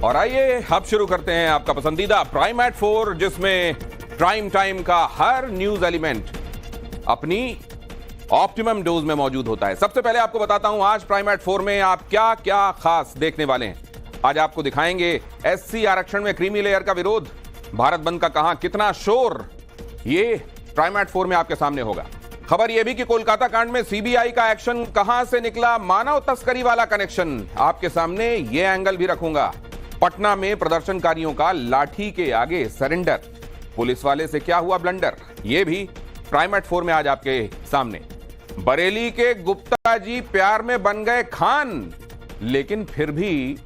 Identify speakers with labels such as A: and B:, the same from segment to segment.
A: और आइए अब शुरू करते हैं आपका पसंदीदा प्राइम एट 4, जिसमें प्राइम टाइम का हर न्यूज एलिमेंट अपनी ऑप्टिमम डोज में मौजूद होता है। सबसे पहले आपको बताता हूं आज प्राइम एट 4 में आप क्या क्या खास देखने वाले हैं। आज आपको दिखाएंगे एससी आरक्षण में क्रीमी लेयर का विरोध, भारत बंद का कहां कितना शोर, ये प्राइम एट 4 में आपके सामने होगा। खबर यह भी कि कोलकाता कांड में सीबीआई का एक्शन कहां से निकला, मानव तस्करी वाला कनेक्शन आपके सामने, यह एंगल भी रखूंगा। पटना में प्रदर्शनकारियों का लाठी के आगे सरेंडर, पुलिस वाले से क्या हुआ ब्लंडर, यह भी प्राइम एट 4 में आज आपके सामने। बरेली के गुप्ता जी प्यार में बन गए खान, लेकिन फिर भी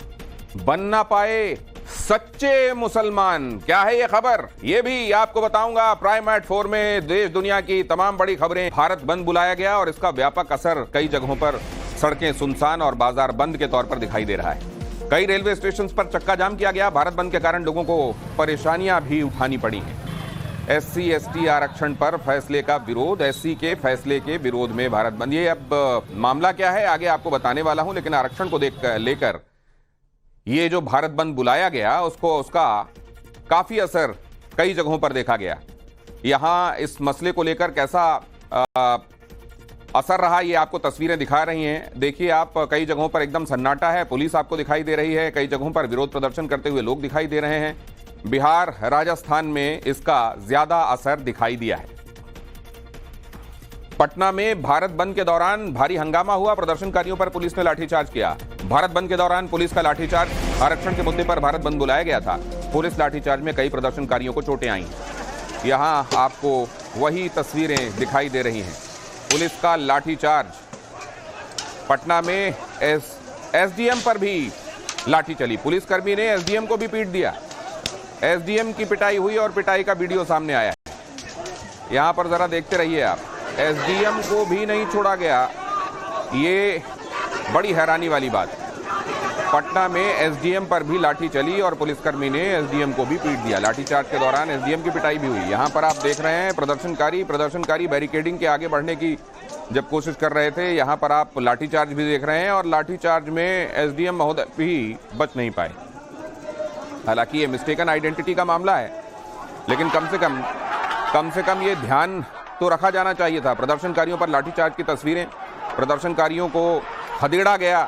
A: बन ना पाए सच्चे मुसलमान, क्या है ये खबर, ये भी आपको बताऊंगा प्राइम एट 4 में। देश दुनिया की तमाम बड़ी खबरें, भारत बंद बुलाया गया और इसका व्यापक असर कई जगहों पर सड़कें सुनसान और बाजार बंद के तौर पर दिखाई दे रहा है। कई रेलवे स्टेशन पर चक्का जाम किया गया। भारत बंद के कारण लोगों को परेशानियां भी उठानी पड़ी हैं। एससी एसटी आरक्षण पर फैसले का विरोध, एससी के फैसले के विरोध में भारत बंद, ये अब मामला क्या है आगे आपको बताने वाला हूं, लेकिन आरक्षण को लेकर ये जो भारत बंद बुलाया गया उसका काफी असर कई जगहों पर देखा गया। यहां इस मसले को लेकर कैसा असर रहा, ये आपको तस्वीरें दिखा रही हैं। देखिए आप, कई जगहों पर एकदम सन्नाटा है, पुलिस आपको दिखाई दे रही है, कई जगहों पर विरोध प्रदर्शन करते हुए लोग दिखाई दे रहे हैं। बिहार, राजस्थान में इसका ज्यादा असर दिखाई दिया है। पटना में भारत बंद के दौरान भारी हंगामा हुआ, प्रदर्शनकारियों पर पुलिस ने लाठीचार्ज किया। भारत बंद के दौरान पुलिस का लाठीचार्ज, आरक्षण के मुद्दे पर भारत बंद बुलाया गया था। पुलिस लाठीचार्ज में कई प्रदर्शनकारियों को चोटें आईं। यहां आपको वही तस्वीरें दिखाई दे रही हैं, पुलिस का लाठीचार्ज। पटना में एसडीएम पर भी लाठी चली, पुलिसकर्मी ने एसडीएम को भी पीट दिया। एसडीएम की पिटाई हुई और पिटाई का वीडियो सामने आया है। यहां पर जरा देखते रहिए आप, एसडीएम को भी नहीं छोड़ा गया, ये बड़ी हैरानी वाली बात। पटना में एसडीएम पर भी लाठी चली और पुलिसकर्मी ने एसडीएम को भी पीट दिया। लाठीचार्ज के दौरान एसडीएम की पिटाई भी हुई। यहां पर आप देख रहे हैं प्रदर्शनकारी बैरिकेडिंग के आगे बढ़ने की जब कोशिश कर रहे थे, यहां पर आप लाठीचार्ज भी देख रहे हैं और लाठीचार्ज में एसडीएम महोदय भी बच नहीं पाए। हालांकि ये मिस्टेकन आइडेंटिटी का मामला है, लेकिन कम से कम ये ध्यान तो रखा जाना चाहिए था। प्रदर्शनकारियों पर लाठीचार्ज की तस्वीरें, प्रदर्शनकारियों को खदेड़ा गया,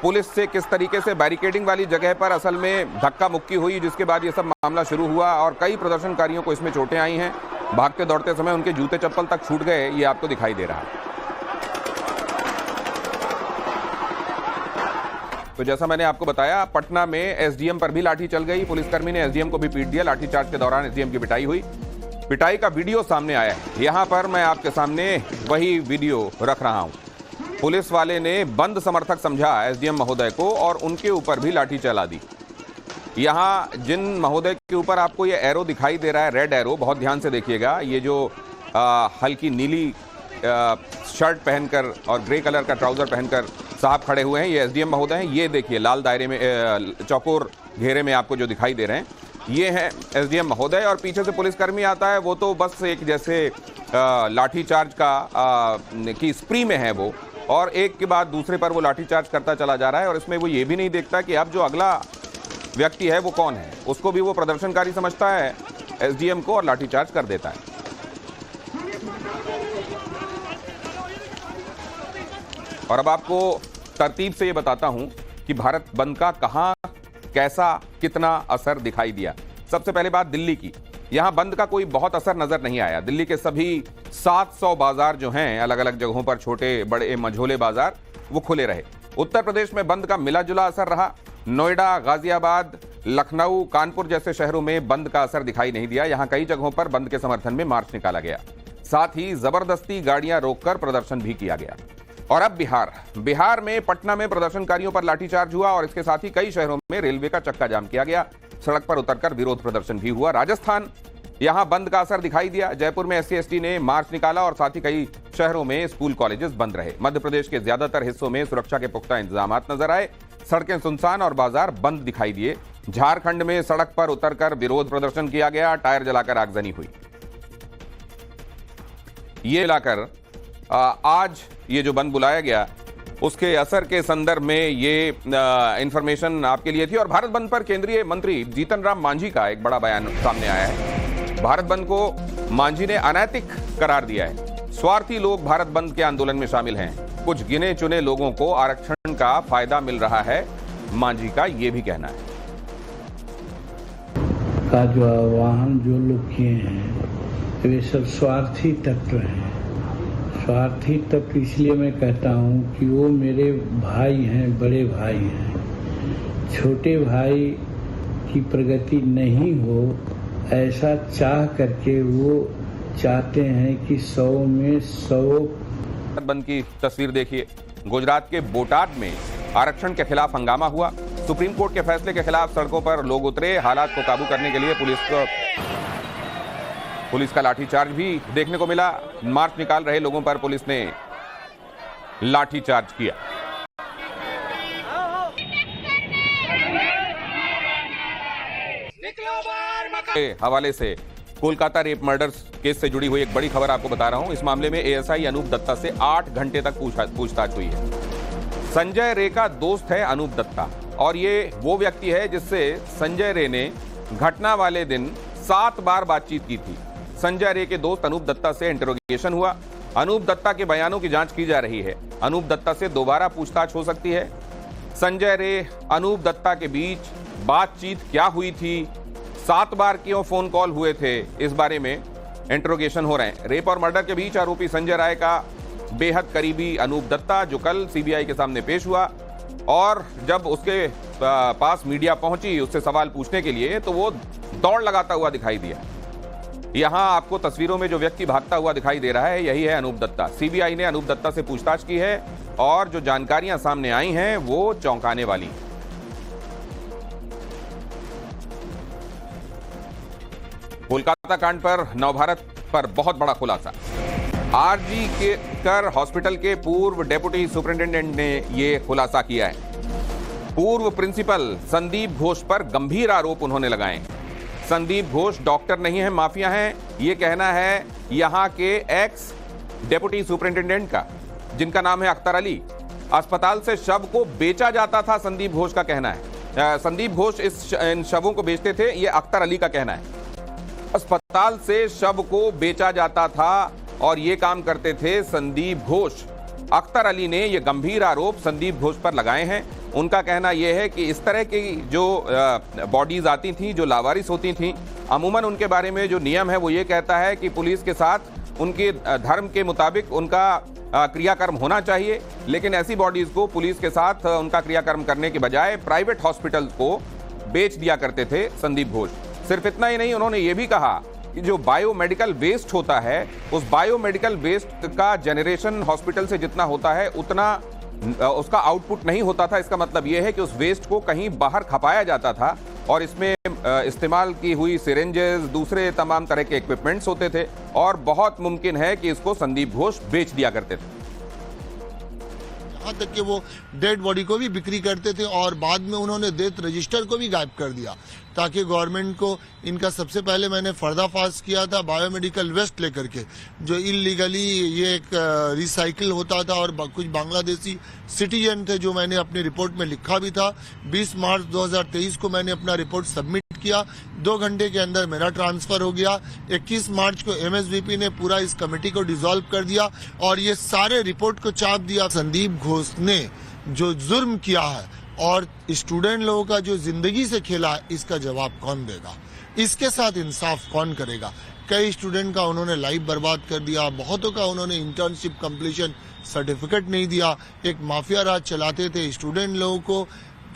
A: पुलिस से किस तरीके से बैरिकेडिंग वाली जगह पर असल में धक्का मुक्की हुई, जिसके बाद ये सब मामला शुरू हुआ और कई प्रदर्शनकारियों को इसमें चोटें आई हैं। भागते दौड़ते समय उनके जूते चप्पल तक छूट गए, ये आपको दिखाई दे रहा है। तो जैसा मैंने आपको बताया, पटना में एसडीएम पर भी लाठी चल गई, पुलिसकर्मी ने एसडीएम को भी पीट दिया। लाठीचार्ज के दौरान एसडीएम की पिटाई हुई, पिटाई का वीडियो सामने आया है। यहां पर मैं आपके सामने वही वीडियो रख रहा हूं। पुलिस वाले ने बंद समर्थक समझा एसडीएम महोदय को और उनके ऊपर भी लाठी चला दी। यहां जिन महोदय के ऊपर आपको ये एरो दिखाई दे रहा है, रेड एरो, बहुत ध्यान से देखिएगा, ये जो हल्की नीली शर्ट पहनकर और ग्रे कलर का ट्राउजर पहनकर साहब खड़े हुए हैं, ये एसडीएम महोदय हैं। ये देखिए लाल दायरे में, चौकोर घेरे में आपको जो दिखाई दे रहे हैं, ये है एसडीएम महोदय। और पीछे से पुलिसकर्मी आता है, वो तो बस एक जैसे लाठीचार्ज की स्प्री में है वो, और एक के बाद दूसरे पर वो लाठीचार्ज करता चला जा रहा है। और इसमें वो ये भी नहीं देखता कि अब जो अगला व्यक्ति है वो कौन है, उसको भी वो प्रदर्शनकारी समझता है, एसडीएम को, और लाठीचार्ज कर देता है। और अब आपको तरतीब से ये बताता हूं कि भारत बंद का कहां, कैसा, कितना असर दिखाई दिया। सबसे पहले बात दिल्ली की, यहां बंद का कोई बहुत असर नजर नहीं आया। दिल्ली के सभी 700 बाजार जो हैं, अलग अलग जगहों पर छोटे बड़े मझोले बाजार, वो खुले रहे। उत्तर प्रदेश में बंद का मिला जुला असर रहा। नोएडा, गाजियाबाद, लखनऊ, कानपुर जैसे शहरों में बंद का असर दिखाई नहीं दिया। यहां कई जगहों पर बंद के समर्थन में मार्च निकाला गया, साथ ही जबरदस्ती गाड़ियां रोककर प्रदर्शन भी किया गया। और अब बिहार में पटना में प्रदर्शनकारियों पर लाठीचार्ज हुआ और इसके साथ ही कई शहरों में रेलवे का चक्का जाम किया गया, सड़क पर उतरकर विरोध प्रदर्शन भी हुआ। राजस्थान, यहां बंद का असर दिखाई दिया। जयपुर में एससी एसटी ने मार्च निकाला और साथ ही कई शहरों में स्कूल कॉलेजेस बंद रहे। मध्य प्रदेश के ज्यादातर हिस्सों में सुरक्षा के पुख्ता इंतजाम नजर आए, सड़कें सुनसान और बाजार बंद दिखाई दिए। झारखंड में सड़क पर उतरकर विरोध प्रदर्शन किया गया, टायर जलाकर आगजनी हुई। ये मिलाकर आज ये जो बंद बुलाया गया, उसके असर के संदर्भ में ये इंफॉर्मेशन आपके लिए थी। और भारत बंद पर केंद्रीय मंत्री जीतन राम मांझी का एक बड़ा बयान सामने आया है। भारत बंद को मांझी ने अनैतिक करार दिया है। स्वार्थी लोग भारत बंद के आंदोलन में शामिल हैं, कुछ गिने चुने लोगों को आरक्षण का फायदा मिल रहा है, मांझी का ये भी कहना है।
B: का जो आह्वान जो लोग किए हैं वे सब स्वार्थी तत्व हैं। स्वार्थी तत्व इसलिए मैं कहता हूँ कि वो मेरे भाई हैं, बड़े भाई हैं। छोटे भाई की प्रगति नहीं हो ऐसा चाह करके वो चाहते हैं कि 100 में 100।
A: बंद की तस्वीर देखिए। गुजरात के बोटाद में आरक्षण के खिलाफ हंगामा हुआ। सुप्रीम कोर्ट के फैसले के खिलाफ सड़कों पर लोग उतरे। हालात को काबू करने के लिए पुलिस का लाठीचार्ज भी देखने को मिला। मार्च निकाल रहे लोगों पर पुलिस ने लाठीचार्ज किया। हवाले से कोलकाता रेप मर्डर्स केस से जुड़ी हुई एक बड़ी खबर आपको बता रहा हूं। इस मामले में एएसआई अनूप दत्ता से 8 घंटे तक पूछताछ हुई है। संजय रे का दोस्त है अनूप दत्ता और ये वो व्यक्ति है जिससे संजय रे ने घटना वाले दिन 7 बार बातचीत की थी। संजय रे के दोस्त अनूप दत्ता से इंटरोगेशन हुआ। अनूप दत्ता के बयानों की जांच की जा रही है। अनूप दत्ता से दोबारा पूछताछ हो सकती है। संजय रे अनूप दत्ता के बीच बातचीत क्या हुई थी, 7 बार क्यों फोन कॉल हुए थे, इस बारे में इंटरोगेशन हो रहे हैं। रेप और मर्डर के बीच आरोपी संजय राय का बेहद करीबी अनूप दत्ता, जो कल सीबीआई के सामने पेश हुआ और जब उसके पास मीडिया पहुंची उससे सवाल पूछने के लिए तो वो दौड़ लगाता हुआ दिखाई दिया। यहां आपको तस्वीरों में जो व्यक्ति भागता हुआ दिखाई दे रहा है यही है अनूप दत्ता। सीबीआई ने अनूप दत्ता से पूछताछ की है और जो जानकारियां सामने आई हैं वो चौंकाने वाली हैं। कोलकाता कांड पर नवभारत पर बहुत बड़ा खुलासा। आरजी के कर हॉस्पिटल के पूर्व डेप्यूटी सुपरिंटेंडेंट ने यह खुलासा किया है। पूर्व प्रिंसिपल संदीप घोष पर गंभीर आरोप उन्होंने लगाए। संदीप घोष डॉक्टर नहीं है, माफिया है, यह कहना है यहां के एक्स डेप्यूटी सुपरिंटेंडेंट का, जिनका नाम है अख्तर अली। अस्पताल से शव को बेचा जाता था, संदीप घोष का कहना है। संदीप घोष इन शवों को बेचते थे, यह अख्तर अली का कहना है। अस्पताल से शव को बेचा जाता था और ये काम करते थे संदीप घोष। अख्तर अली ने ये गंभीर आरोप संदीप घोष पर लगाए हैं। उनका कहना यह है कि इस तरह की जो बॉडीज आती थी, जो लावारिस होती थी, अमूमन उनके बारे में जो नियम है वो ये कहता है कि पुलिस के साथ उनके धर्म के मुताबिक उनका क्रियाकर्म होना चाहिए, लेकिन ऐसी बॉडीज को पुलिस के साथ उनका क्रियाकर्म करने के बजाय प्राइवेट हॉस्पिटल को बेच दिया करते थे संदीप घोष। सिर्फ इतना ही नहीं, उन्होंने ये भी कहा कि जो बायोमेडिकल वेस्ट होता है, उस बायोमेडिकल वेस्ट का जनरेशन हॉस्पिटल से जितना होता है उतना उसका आउटपुट नहीं होता था। इसका मतलब यह है कि उस वेस्ट को कहीं बाहर खपाया जाता था और इसमें इस्तेमाल की हुई सिरेंजेस, दूसरे तमाम तरह के इक्विपमेंट्स होते थे और बहुत मुमकिन है कि इसको संदीप घोष बेच दिया करते थे।
C: यहाँ तक कि वो डेड बॉडी को भी बिक्री करते थे और बाद में उन्होंने डेथ रजिस्टर को भी गायब कर दिया ताकि गवर्नमेंट को इनका सबसे पहले मैंने पर्दाफाश किया था बायोमेडिकल वेस्ट लेकर के, जो इलीगली ये एक रिसाइकिल होता था और कुछ बांग्लादेशी सिटीजन थे, जो मैंने अपनी रिपोर्ट में लिखा भी था। 20 मार्च 2023 को मैंने अपना रिपोर्ट सबमिट किया, 2 घंटे के अंदर मेरा ट्रांसफर हो गया। 21 मार्च को एमएसवीपी ने पूरा इस कमेटी को डिसॉल्व कर दिया और ये सारे रिपोर्ट को चाप दिया। संदीप घोष ने जो जुर्म किया है और स्टूडेंट लोगों का जो जिंदगी से खेला है, इसका जवाब कौन देगा? इसके साथ इंसाफ कौन करेगा? कई स्टूडेंट का उन्होंने लाइफ बर्बाद कर दिया, बहुतों का उन्होंने इंटर्नशिप कंप्लीशन सर्टिफिकेट नहीं दिया। एक माफिया राज चलाते थे, स्टूडेंट लोगों को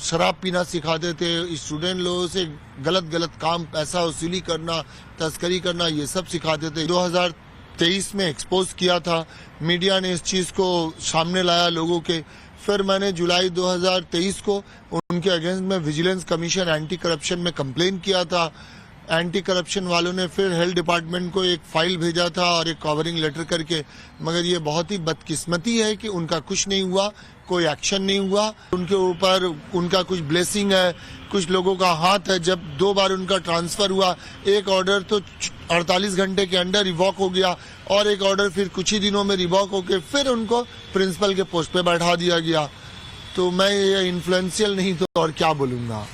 C: शराब पीना सिखाते थे, स्टूडेंट लोगों से गलत काम, पैसा वसूली करना, तस्करी करना, ये सब सिखाते थे। 2023 में एक्सपोज किया था, मीडिया ने इस चीज को सामने लाया लोगों के। फिर मैंने जुलाई 2023 को उनके अगेंस्ट में विजिलेंस कमीशन एंटी करप्शन में कंप्लेन किया था। एंटी करप्शन वालों ने फिर हेल्थ डिपार्टमेंट को एक फाइल भेजा था और एक कवरिंग लेटर करके, मगर ये बहुत ही बदकिस्मती है कि उनका कुछ नहीं हुआ, कोई एक्शन नहीं हुआ। उनके ऊपर उनका कुछ ब्लेसिंग है, कुछ लोगों का हाथ है। जब 2 बार उनका ट्रांसफर हुआ, एक ऑर्डर तो 48 घंटे के अंदर रिवॉक हो गया और एक ऑर्डर फिर कुछ ही दिनों में रिवॉक होकर फिर उनको प्रिंसिपल के पोस्ट पे बैठा दिया गया। तो मैं ये इन्फ्लुएंशियल नहीं तो और क्या बोलूंगा।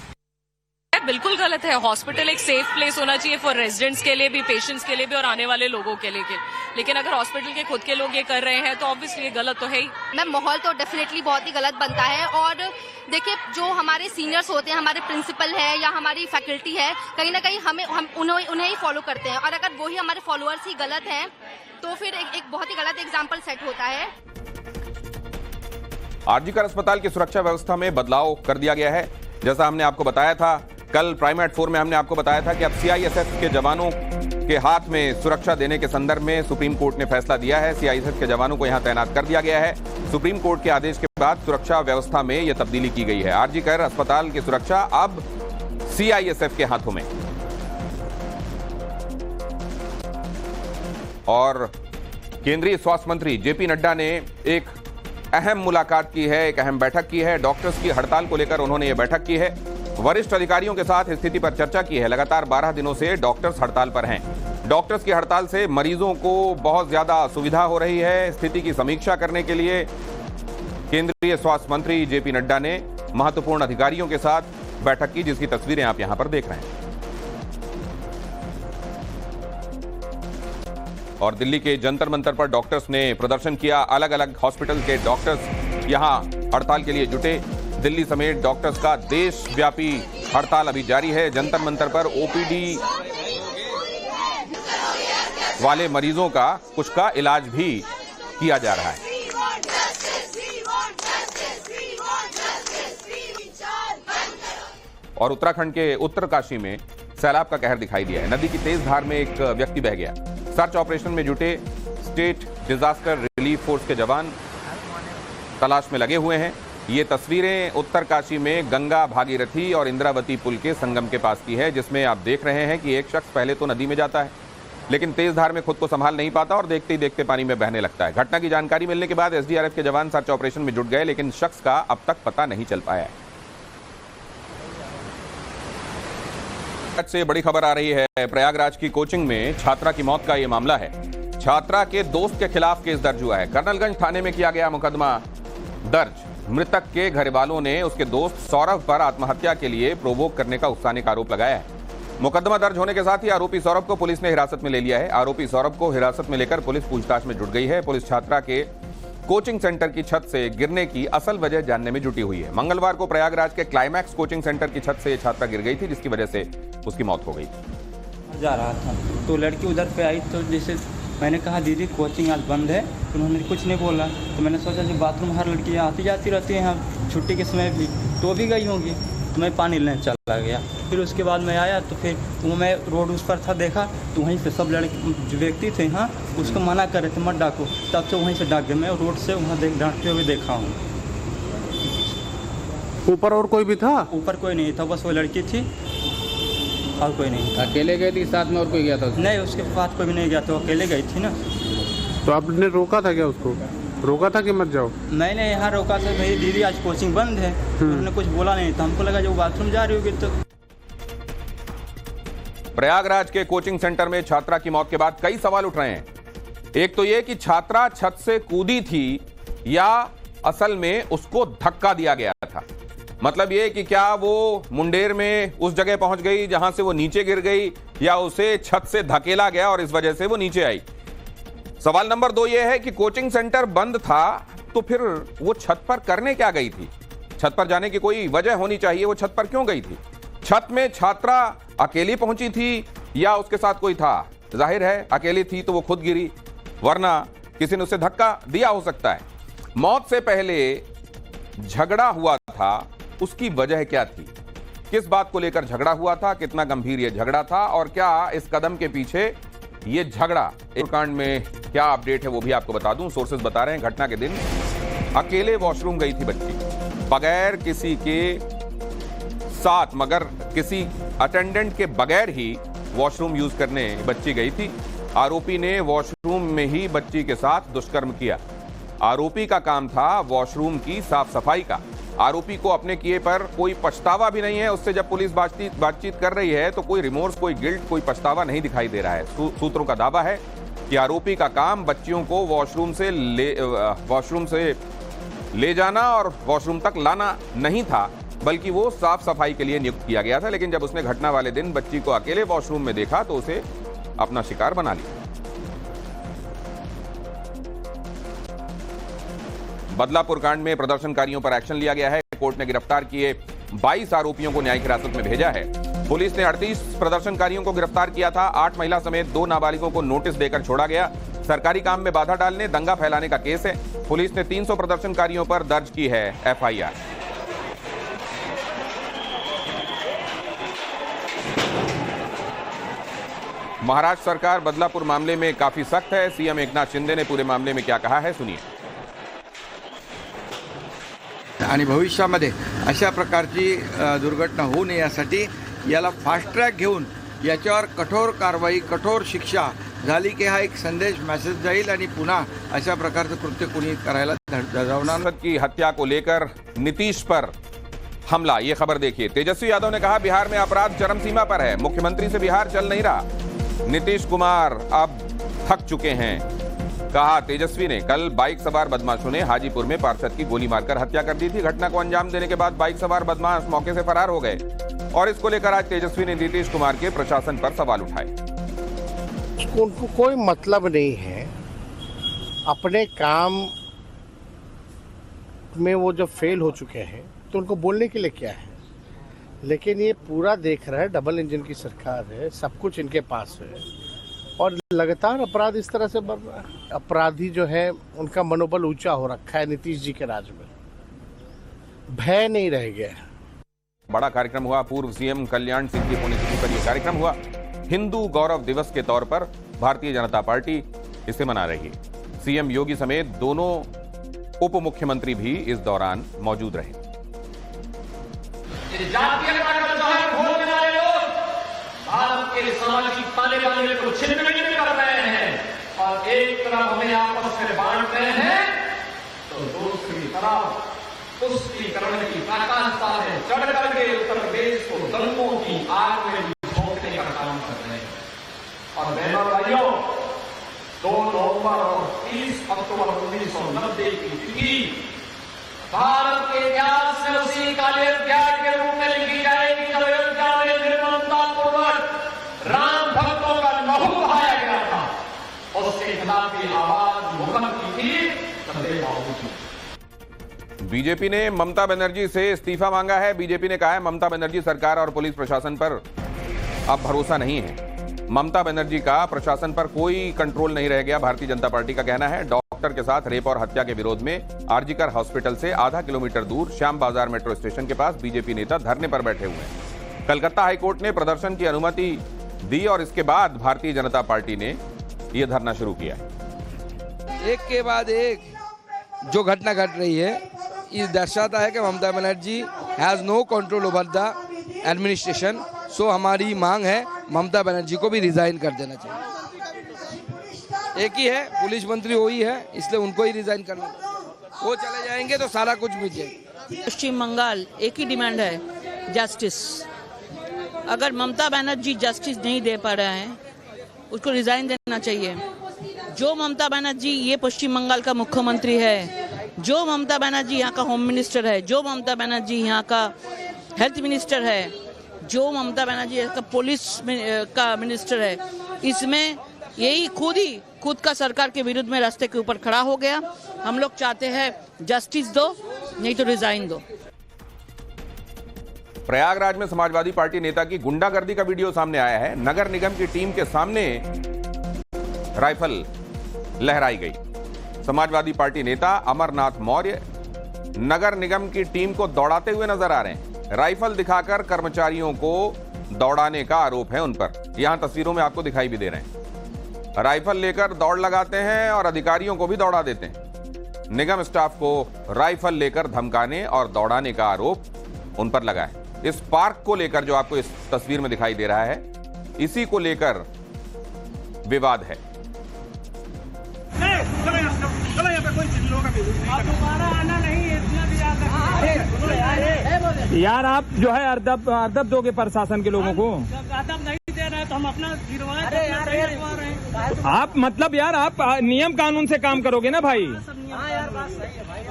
D: बिल्कुल गलत है। हॉस्पिटल एक सेफ प्लेस होना चाहिए फॉर रेजिडेंट्स के लिए भी, पेशेंट्स के लिए भी और आने वाले लोगों के लिए। लेकिन अगर हॉस्पिटल के खुद के लोग ये कर रहे हैं तो ऑब्वियसली ये गलत तो है ही।
E: मैम माहौल तो डेफिनेटली बहुत ही गलत बनता है। और देखिए जो हमारे सीनियर्स होते हैं, हमारे प्रिंसिपल है या हमारी फैकल्टी है, कहीं ना कहीं हम उन्हें ही फॉलो करते हैं। और अगर वही हमारे फॉलोअर्स ही गलत हैं तो फिर एक बहुत ही गलत एग्जाम्पल सेट होता है।
A: आरजीकर अस्पताल की सुरक्षा व्यवस्था में बदलाव कर दिया गया है। जैसा हमने आपको बताया था कल प्राइमेट 4 में हमने आपको बताया था कि अब सीआईएसएफ के जवानों के हाथ में सुरक्षा देने के संदर्भ में सुप्रीम कोर्ट ने फैसला दिया है। सीआईएसएफ के जवानों को यहां तैनात कर दिया गया है। सुप्रीम कोर्ट के आदेश के बाद सुरक्षा व्यवस्था में यह तब्दीली की गई है। आरजीकर अस्पताल की सुरक्षा अब सीआईएसएफ के हाथों में। और केंद्रीय स्वास्थ्य मंत्री जेपी नड्डा ने एक अहम मुलाकात की है, एक अहम बैठक की है। डॉक्टर्स की हड़ताल को लेकर उन्होंने ये बैठक की है। वरिष्ठ अधिकारियों के साथ स्थिति पर चर्चा की है। लगातार 12 दिनों से डॉक्टर्स हड़ताल पर हैं। डॉक्टर्स की हड़ताल से मरीजों को बहुत ज्यादा असुविधा हो रही है। स्थिति की समीक्षा करने के लिए केंद्रीय स्वास्थ्य मंत्री जेपी नड्डा ने महत्वपूर्ण अधिकारियों के साथ बैठक की, जिसकी तस्वीरें आप यहां पर देख रहे हैं। और दिल्ली के जंतर मंतर पर डॉक्टर्स ने प्रदर्शन किया। अलग अलग हॉस्पिटल के डॉक्टर्स यहां हड़ताल के लिए जुटे। दिल्ली समेत डॉक्टर्स का देशव्यापी हड़ताल अभी जारी है। जंतर मंतर पर ओपीडी वाले मरीजों का कुछ का इलाज भी किया जा रहा है। और उत्तराखंड के उत्तरकाशी में सैलाब का कहर दिखाई दिया है। नदी की तेज धार में एक व्यक्ति बह गया। सर्च ऑपरेशन में जुटे स्टेट डिजास्टर रिलीफ फोर्स के जवान तलाश में लगे हुए हैं। ये तस्वीरें उत्तरकाशी में गंगा भागीरथी और इंद्रावती पुल के संगम के पास की है, जिसमें आप देख रहे हैं कि एक शख्स पहले तो नदी में जाता है, लेकिन तेज धार में खुद को संभाल नहीं पाता और देखते ही देखते पानी में बहने लगता है। घटना की जानकारी मिलने के बाद एसडीआरएफ के जवान सर्च ऑपरेशन में जुट गए, लेकिन शख्स का अब तक पता नहीं चल पाया है। से बड़ी खबर आ रही है। प्रयागराज की कोचिंग में छात्रा की मौत का यह मामला है। छात्रा के दोस्त के खिलाफ केस दर्ज हुआ है। कर्नलगंज थाने में किया गया मुकदमा दर्ज। मृतक के घर वालों ने उसके दोस्त सौरभ पर आत्महत्या के लिए प्रोवोक करने का उकसाने का आरोप लगाया है। मुकदमा दर्ज होने के साथ ही आरोपी सौरभ को पुलिस ने हिरासत में ले लिया है। आरोपी सौरभ को हिरासत में लेकर पुलिस पूछताछ में जुट गई है। पुलिस छात्रा के कोचिंग सेंटर की छत से गिरने की असल वजह जानने में जुटी हुई है। मंगलवार को प्रयागराज के क्लाइमैक्स कोचिंग सेंटर की छत से छात्रा गिर गई थी, जिसकी वजह से उसकी मौत हो गई।
F: जा रहा था तो लड़की उधर पे आई, तो जैसे मैंने कहा दीदी कोचिंग आज बंद है, तो उन्होंने कुछ नहीं बोला। तो मैंने सोचा कि बाथरूम हर लड़की आती जाती रहती है यहाँ छुट्टी के समय भी, तो भी गई होंगी, तो मैं पानी लेने चला गया। फिर उसके बाद मैं आया तो फिर वो मैं रोड उस पर था, देखा तो वहीं से सब लड़के जो व्यक्ति थे हाँ उसको मना कर रहे थे मत डाको, तब से वहीं से डाक गए। मैं रोड से वहाँ डांटते हुए देखा हूँ।
G: ऊपर और कोई भी था?
F: ऊपर कोई नहीं था, बस वो लड़की थी और कोई नहीं था।
G: अकेले गई थी, साथ में और कोई गया था?
F: नहीं, उसके साथ कोई भी नहीं गया था, वो अकेले गई थी ना।
G: तो आपने रोका था क्या उसको? रोका था कि मत जाओ?
F: मैंने यहाँ रोका था, मेरी दीदी आज कोचिंग बंद है, उन्होंने कुछ बोला नहीं था। हमको लगा जो बाथरूम जा रही होगी। तो
A: प्रयागराज के कोचिंग सेंटर में छात्रा की मौत के बाद कई सवाल उठ रहे हैं। एक तो यह कि छात्रा छत से कूदी थी या असल में उसको धक्का दिया गया था। मतलब यह कि क्या वो मुंडेर में उस जगह पहुंच गई जहां से वो नीचे गिर गई, या उसे छत से धकेला गया और इस वजह से वो नीचे आई। सवाल नंबर 2 यह है कि कोचिंग सेंटर बंद था तो फिर वो छत पर करने क्या गई थी? छत पर जाने की कोई वजह होनी चाहिए, वो छत पर क्यों गई थी? छत में छात्रा अकेली पहुंची थी या उसके साथ कोई था? जाहिर है अकेली थी तो वो खुद गिरी, वरना किसी ने उसे धक्का दिया हो सकता है। मौत से पहले झगड़ा हुआ था, उसकी वजह क्या थी? किस बात को लेकर झगड़ा हुआ था? कितना गंभीर यह झगड़ा था और क्या इस कदम के पीछे ये झगड़ा एक कांड में क्या अपडेट है वो भी आपको बता दूं। सोर्सेज बता रहे हैं घटना के दिन अकेले वॉशरूम गई थी बच्ची, बगैर किसी के साथ, मगर किसी अटेंडेंट के बगैर ही वॉशरूम यूज करने बच्ची गई थी। आरोपी ने वॉशरूम में ही बच्ची के साथ दुष्कर्म किया। आरोपी का काम था वॉशरूम की साफ सफाई का। आरोपी को अपने किए पर कोई पछतावा भी नहीं है। उससे जब पुलिस बातचीत कर रही है तो कोई रिमोर्स, कोई गिल्ट, कोई पछतावा नहीं दिखाई दे रहा है। सूत्रों का दावा है कि आरोपी का काम बच्चियों को वॉशरूम से ले जाना और वॉशरूम तक लाना नहीं था, बल्कि वो साफ सफाई के लिए नियुक्त किया गया था। लेकिन जब उसने घटना वाले दिन बच्ची को अकेले वॉशरूम में देखा तो उसे अपना शिकार बना लिया। बदलापुर कांड में प्रदर्शनकारियों पर एक्शन लिया गया है। कोर्ट ने गिरफ्तार किए 22 आरोपियों को न्यायिक हिरासत में भेजा है। पुलिस ने 38 प्रदर्शनकारियों को गिरफ्तार किया था। 8 महिला समेत 2 नाबालिगों को नोटिस देकर छोड़ा गया। सरकारी काम में बाधा डालने, दंगा फैलाने का केस है। पुलिस ने 300 प्रदर्शनकारियों पर दर्ज की है एफआईआर। महाराष्ट्र सरकार बदलापुर मामले में काफी सख्त है। सीएम एकनाथ शिंदे ने पूरे मामले में क्या कहा है, सुनिए।
H: आणि भविष्यामध्ये अशा प्रकारची दुर्घटना होऊ नये यासाठी याला फास्ट ट्रॅक घेऊन याच्यावर कठोर कारवाई, कठोर शिक्षा झाली की हा एक संदेश, मेसेज जाईल आणि पुन्हा अशा प्रकारचं कृत्य कोणी करायला धडवणार।
A: की हत्या को लेकर नीतीश पर हमला, ये खबर देखिए। तेजस्वी यादव ने कहा बिहार में अपराध चरम सीमा पर है, मुख्यमंत्री से बिहार चल नहीं रहा। नीतीश कुमार अब थक चुके हैं, कहा तेजस्वी ने। कल बाइक सवार बदमाशों ने हाजीपुर में पार्षद की गोली मारकर हत्या कर दी थी। घटना को अंजाम देने के बाद बाइक सवार बदमाश मौके से फरार हो गए और इसको लेकर आज तेजस्वी ने नीतीश कुमार के प्रशासन पर सवाल उठाए।
I: उनको कोई मतलब नहीं है अपने काम में, वो जो फेल हो चुके हैं तो उनको बोलने के लिए क्या है। लेकिन ये पूरा देख रहा है, डबल इंजन की सरकार है, सब कुछ इनके पास है और लगातार अपराध इस तरह से बढ़ रहा है। अपराधी जो है उनका मनोबल ऊंचा हो रखा है नीतीश जी के राज में, भय नहीं रह गया।
A: बड़ा कार्यक्रम हुआ। पूर्व सीएम कल्याण सिंह की पुण्यतिथि पर यह कार्यक्रम हुआ। हिंदू गौरव दिवस के तौर पर भारतीय जनता पार्टी इसे मना रही है। सीएम योगी समेत दोनों उप मुख्यमंत्री भी इस दौरान मौजूद रहे।
J: भारत के सामाजिक ताने बाने को छिन्न भिन्न कर रहे हैं और एक तरफ हमें आपस में बांट रहे हैं तो दूसरी तरफ तुष्टीकरण की प्रकाशता में चढ़ करके उत्तर प्रदेश को दंगों की आग में झोंकने का काम कर रहे हैं। और बहनों भाइयों, 2 नवंबर और 30 अक्टूबर 1990 की तिथि भारत के इतिहास में उसी काले अध्याय के रूप में लिखी जाएगी जब अयोध्या में निर्ममतापूर्वक राम भक्तों का लहू बहाया गया था। उसके खिलाफ की आवाज बुलंद की थी सदैव बाबू।
A: बीजेपी ने ममता बनर्जी से इस्तीफा मांगा है। बीजेपी ने कहा है ममता बनर्जी सरकार और पुलिस प्रशासन पर अब भरोसा नहीं है। ममता बनर्जी का प्रशासन पर कोई कंट्रोल नहीं रह गया, भारतीय जनता पार्टी का कहना है। डॉक्टर के साथ रेप और हत्या के विरोध में आरजीकर हॉस्पिटल से आधा किलोमीटर दूर श्याम बाजार मेट्रो स्टेशन के पास बीजेपी नेता धरने पर बैठे हुए हैं। कलकत्ता हाईकोर्ट ने प्रदर्शन की अनुमति दी और इसके बाद भारतीय जनता पार्टी ने यह धरना शुरू किया।
K: एक के बाद एक जो घटना घट रही है, ये दर्शाता है कि Mamata Banerjee has no control over the administration. So हमारी मांग है ममता बनर्जी को भी रिजाइन कर देना चाहिए। एक ही है, पुलिस मंत्री वही है, इसलिए उनको ही रिजाइन करना चाहिए। वो चले जाएंगे तो सारा कुछ मिल जाएगा।
L: पश्चिम बंगाल एक ही डिमांड है, जस्टिस। अगर ममता बनर्जी जस्टिस नहीं दे पा रहे हैं, उसको रिजाइन देना चाहिए। जो ममता बनर्जी ये पश्चिम बंगाल का मुख्यमंत्री है, जो ममता बनर्जी यहाँ का होम मिनिस्टर है, जो ममता बनर्जी यहाँ का हेल्थ मिनिस्टर है, जो ममता बनर्जी यहाँ का पुलिस का मिनिस्टर है, इसमें यही खुद का सरकार के विरुद्ध में रास्ते के ऊपर खड़ा हो गया। हम लोग चाहते हैं जस्टिस दो, नहीं तो रिजाइन दो।
A: प्रयागराज में समाजवादी पार्टी नेता की गुंडागर्दी का वीडियो सामने आया है। नगर निगम की टीम के सामने राइफल लहराई गई। समाजवादी पार्टी नेता अमरनाथ मौर्य नगर निगम की टीम को दौड़ाते हुए नजर आ रहे हैं। राइफल दिखाकर कर्मचारियों को दौड़ाने का आरोप है उन पर। यहां तस्वीरों में आपको दिखाई भी दे रहे हैं। राइफल लेकर दौड़ लगाते हैं और अधिकारियों को भी दौड़ा देते हैं। निगम स्टाफ को राइफल लेकर धमकाने और दौड़ाने का आरोप उन पर लगा है। इस पार्क को लेकर जो आपको इस तस्वीर में दिखाई दे रहा है, इसी को लेकर विवाद है।
J: दोबारा आना नहीं, इतना भी याद रखना।
M: यार आप जो है अर्दब दोगे प्रशासन के लोगों को।
N: अदब नहीं दे रहे तो हम अपना गिरवाए रहे हैं।
M: आप मतलब यार आप नियम कानून से काम करोगे ना भाई।
N: हाँ यार बात सही है भाई,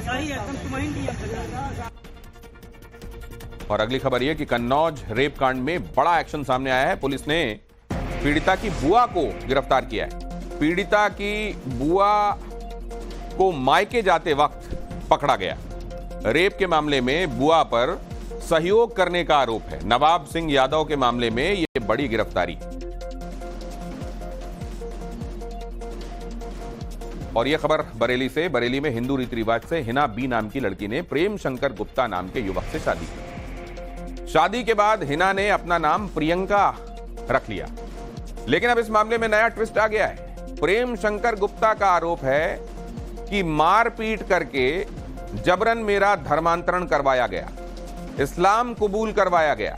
N: सही है, तुम तुम्हारी नियम।
A: और अगली खबर यह कि कन्नौज रेप कांड में बड़ा एक्शन सामने आया है। पुलिस ने पीड़िता की बुआ को गिरफ्तार किया है। पीड़िता की बुआ को मायके जाते वक्त पकड़ा गया। रेप के मामले में बुआ पर सहयोग करने का आरोप है। नवाब सिंह यादव के मामले में यह बड़ी गिरफ्तारी। और यह खबर बरेली से। बरेली में हिंदू रीति रिवाज से हिना बी नाम की लड़की ने प्रेम शंकर गुप्ता नाम के युवक से शादी की। शादी के बाद हिना ने अपना नाम प्रियंका रख लिया, लेकिन अब इस मामले में नया ट्विस्ट आ गया है। प्रेम शंकर गुप्ता का आरोप है कि मारपीट करके जबरन मेरा धर्मांतरण करवाया गया, इस्लाम कबूल करवाया गया,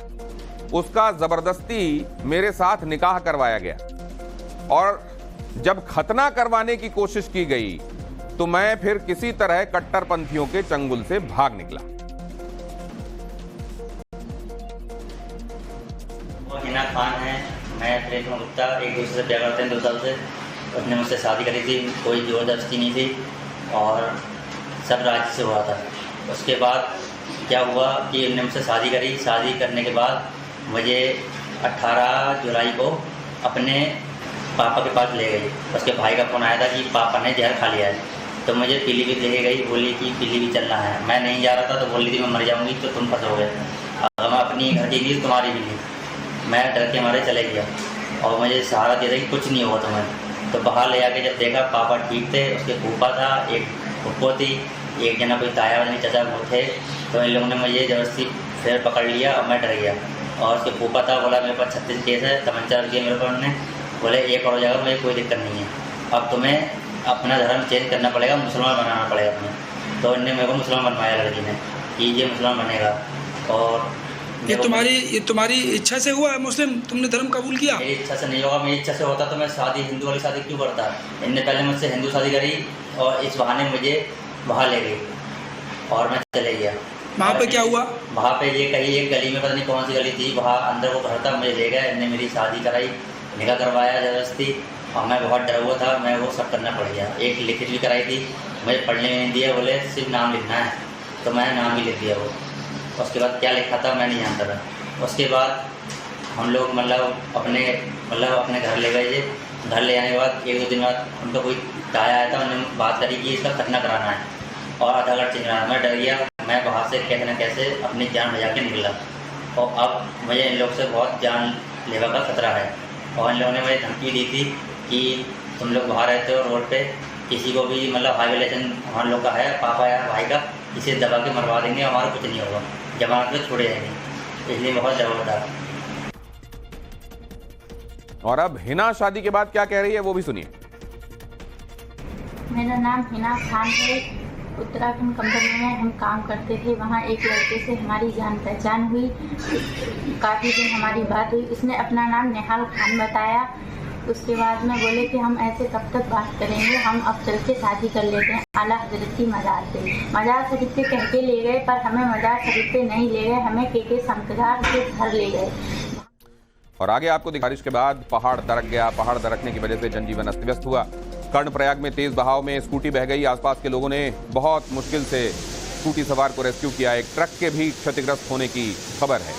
A: उसका जबरदस्ती मेरे साथ निकाह करवाया गया और जब खतना करवाने की कोशिश की गई तो मैं फिर किसी तरह कट्टरपंथियों के चंगुल से भाग निकला।
O: वो हिना खान है, मैं प्रेम गुप्ता, एक दूसरे से प्यार करते हैं 2 साल से। उसने मुझसे शादी करी थी, कोई ज़बरदस्ती नहीं थी और सब राजी से हुआ था। उसके बाद क्या हुआ कि उन्होंने मुझसे शादी करी। शादी करने के बाद मुझे 18 जुलाई को अपने पापा के पास ले गई। उसके भाई का फ़ोन आया था कि पापा ने जहर खा लिया है, तो मुझे पीलीभीत लेके गई। बोली कि पीलीभीत चलना है। मैं नहीं जा रहा था तो बोली थी मैं मर जाऊंगी तो तुम फंसोगे, अगर मैं अपनी घर की भी तुम्हारी भी नहीं। मैं डर के मारे चले गया और मुझे सहारा दे रही कुछ नहीं हुआ तुम्हें। तो बाहर ले आके जब देखा पापा ठीक थे, उसके फूफा था, एक फुप्पो थी, एक जना कोई ताया वाले चाचा वो थे। तो इन लोगों ने मुझे ज़बरदस्ती फिर पकड़ लिया और मैं डर गया। और उसके फूफा था, बोला मेरे पास 36 केस है, तमंचा रख दिया मेरे पर उन्होंने। बोले एक और हो जाएगा, मुझे कोई दिक्कत नहीं है, अब तुम्हें अपना धर्म चेंज करना पड़ेगा, मुसलमान बनाना पड़ेगा तुम्हें। तो इनने मेरे को मुसलमान बनवाया लड़की ने कि ये मुसलमान बनेगा। और
P: ये तुम्हारी इच्छा से हुआ है मुस्लिम, तुमने धर्म कबूल किया?
O: मेरी इच्छा से नहीं होगा। मेरी इच्छा से होता तो मैं शादी हिंदू वाली शादी क्यों करता। इनने पहले मुझसे हिंदू शादी करी और इस बहाने मुझे वहाँ ले गई और मैं चले गया।
P: वहाँ पे क्या हुआ?
O: वहाँ पे ये कहीं एक गली में, पता नहीं कौन सी गली थी, वहाँ अंदर वो घर था, मुझे ले गया। इनने मेरी शादी कराई, निकाह करवाया ज़बरदस्ती और मैं बहुत डरा हुआ था। मैं वो सब करना पड़ गया। एक लिखित भी कराई थी, मुझे पढ़ने में नहीं दिया, बोले सिर्फ नाम लिखना है, तो मैं नाम भी लिख दिया वो। उसके बाद क्या लिखा था मैं नहीं जानता था। उसके बाद हम लोग अपने घर ले गए। घर ले आने के बाद 1-2 दिन बाद उनका कोई ताया आया था, उन्होंने बात करी कि इसका खतना कराना है और आधार कार्ड चेंज कराना है। मैं डर गया, मैं वहाँ से कैसे न कैसे अपनी जान बचा के निकला। और अब मुझे इन लोग से बहुत जान लेवा का खतरा है। और इन लोगों ने मुझे धमकी दी थी कि तुम लोग बाहर रहते हो रोड पे, किसी को भी हाई वायलेशन हमारे लोग का है, पापा या भाई का, इसे दबा के मरवा देंगे, हमारा कुछ नहीं होगा, जमानत में छोड़े जाएंगे। इसलिए बहुत जबरदस्त।
A: और अब हिना शादी के बाद क्या कह रही है वो भी सुनिए।
Q: मेरा नाम हिना खान है। उत्तराखंड कंपनी में हम काम करते थे। वहाँ एक लड़के से हमारी जान पहचान हुई, काफ़ी दिन हमारी बात हुई। उसने अपना नाम निहाल खान बताया। उसके बाद में बोले कि हम ऐसे कब तक बात करेंगे, हम अब चल के शादी कर लेते हैं आला हजरत की मज़ार से। मज़ार शरीफ पे कह के ले गए, पर हमें मज़ार शरीफ पे नहीं ले गए, हमें के संतदार के घर ले गए।
A: और आगे आपको बारिश के बाद पहाड़ दरक गया। पहाड़ दरकने की वजह से जनजीवन अस्त व्यस्त हुआ। कर्णप्रयाग में तेज बहाव में स्कूटी बह गई। आसपास के लोगों ने बहुत मुश्किल से स्कूटी सवार को रेस्क्यू किया। एक ट्रक के भी क्षतिग्रस्त होने की खबर है।